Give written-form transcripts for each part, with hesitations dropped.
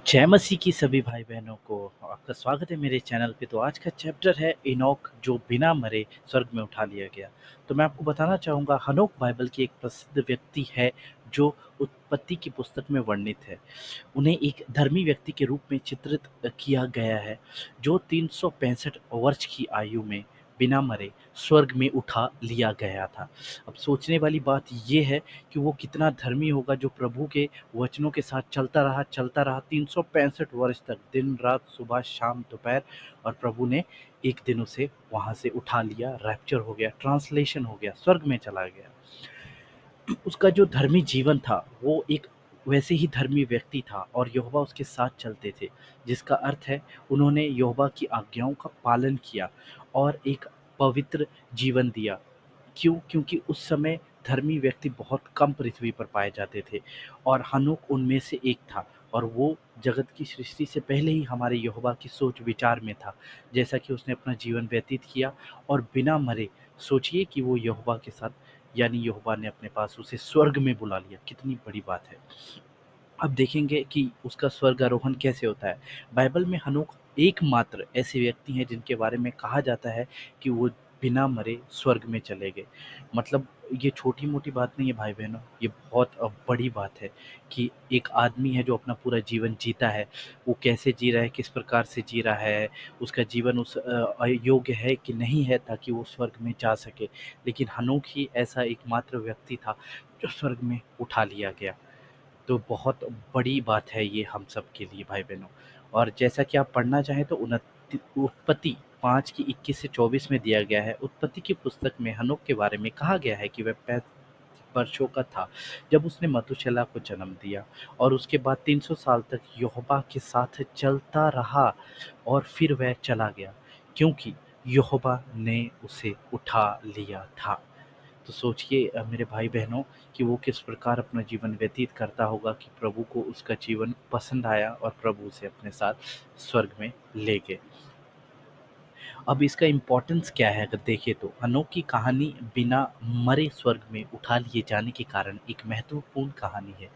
जय मसीह की सभी भाई बहनों को आपका स्वागत है मेरे चैनल पे। तो आज का चैप्टर है इनोक जो बिना मरे स्वर्ग में उठा लिया गया। तो मैं आपको बताना चाहूँगा हनोक बाइबल की एक प्रसिद्ध व्यक्ति है जो उत्पत्ति की पुस्तक में वर्णित है। उन्हें एक धर्मी व्यक्ति के रूप में चित्रित किया गया है जो 365 वर्ष की आयु में बिना मरे स्वर्ग में उठा लिया गया था। अब सोचने वाली बात ये है कि वो कितना धर्मी होगा जो प्रभु के वचनों के साथ चलता रहा 365 वर्ष तक, दिन रात, सुबह शाम दोपहर। और प्रभु ने एक दिन उसे वहां से उठा लिया, रैप्चर हो गया, ट्रांसलेशन हो गया, स्वर्ग में चला गया। उसका जो धर्मी जीवन था वो एक वैसे ही धर्मी व्यक्ति था और यहोवा उसके साथ चलते थे, जिसका अर्थ है उन्होंने यहोवा की आज्ञाओं का पालन किया और एक पवित्र जीवन दिया। क्यों? क्योंकि उस समय धर्मी व्यक्ति बहुत कम पृथ्वी पर पाए जाते थे और हनोक उनमें से एक था। और वो जगत की सृष्टि से पहले ही हमारे यहोवा की सोच विचार में था, जैसा कि उसने अपना जीवन व्यतीत किया और बिना मरे। सोचिए कि वो यहोवा के साथ, यानी यहोवा ने अपने पास उसे स्वर्ग में बुला लिया, कितनी बड़ी बात है। अब देखेंगे कि उसका स्वर्गारोहण कैसे होता है। बाइबल में हनोक एकमात्र ऐसे व्यक्ति हैं जिनके बारे में कहा जाता है कि वो बिना मरे स्वर्ग में चले गए। मतलब ये छोटी-मोटी बात नहीं है भाई बहनों, ये बहुत बड़ी बात है कि एक आदमी है जो अपना पूरा जीवन जीता है, वो कैसे जी रहा है, किस प्रकार से जी रहा है, उसका जीवन उस योग्य है कि नहीं है ताकि वो स्वर्ग में जा सके। लेकिन हनोक ही ऐसा एकमात्र व्यक्ति था जो स्वर्ग में उठा लिया गया। तो बहुत बड़ी बात है ये हम सब के लिए भाई बहनों। और जैसा कि आप पढ़ना चाहें तो उत्पत्ति 5 की 21 से 24 में दिया गया है। उत्पत्ति की पुस्तक में हनोक के बारे में कहा गया है कि वह 35 वर्षों का था जब उसने मतूशेलह को जन्म दिया और उसके बाद 300 साल तक यहोवा के साथ चलता रहा और फिर वह चला गया क्योंकि यहोवा ने उसे उठा लिया था। तो सोचिए मेरे भाई बहनों कि वो किस प्रकार अपना जीवन व्यतीत करता होगा कि प्रभु को उसका जीवन पसंद आया और प्रभु उसे अपने साथ स्वर्ग में ले गए। अब इसका इम्पोर्टेंस क्या है अगर देखें तो अनोखी कहानी बिना मरे स्वर्ग में उठा लिए जाने के कारण एक महत्वपूर्ण कहानी है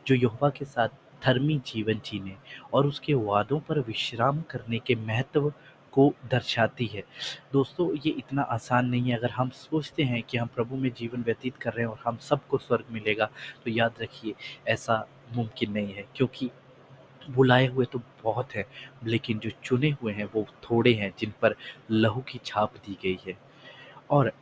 जो यहोवा के साथ धर्मी जीवन जीने और उसके वादों पर विश्राम करने के महत्व को दर्शाती है। दोस्तों ये इतना आसान नहीं है। अगर हम सोचते हैं कि हम प्रभु में जीवन व्यतीत कर रहे हैं और हम सबको स्वर्ग मिलेगा, तो याद रखिए ऐसा मुमकिन नहीं है, क्योंकि बुलाए हुए तो बहुत हैं, लेकिन जो चुने हुए हैं वो थोड़े हैं जिन पर लहू की छाप दी गई है। और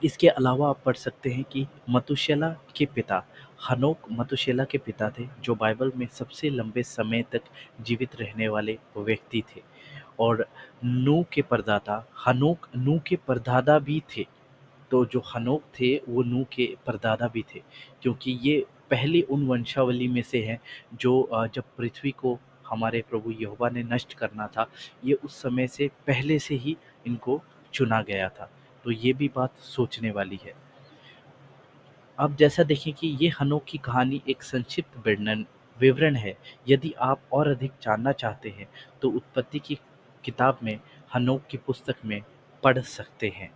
इसके अलावा आप पढ़ सकते हैं कि मतूशेलह के पिता हनोक मतूशेलह के पिता थे जो बाइबल में सबसे लंबे समय तक जीवित रहने वाले व्यक्ति थे। और नूह के परदादा हनोक नूह के परदादा भी थे। तो जो हनोक थे वो नूह के परदादा भी थे, क्योंकि ये पहले उन वंशावली में से हैं जो जब पृथ्वी को हमारे प्रभु यहोवा ने नष्ट करना था, ये उस समय से पहले से ही इनको चुना गया था। तो ये भी बात सोचने वाली है। अब जैसा देखें कि ये हनोक की कहानी एक संक्षिप्त विवरण है। यदि आप और अधिक जानना चाहते हैं तो उत्पत्ति की किताब में हनोक की पुस्तक में पढ़ सकते हैं।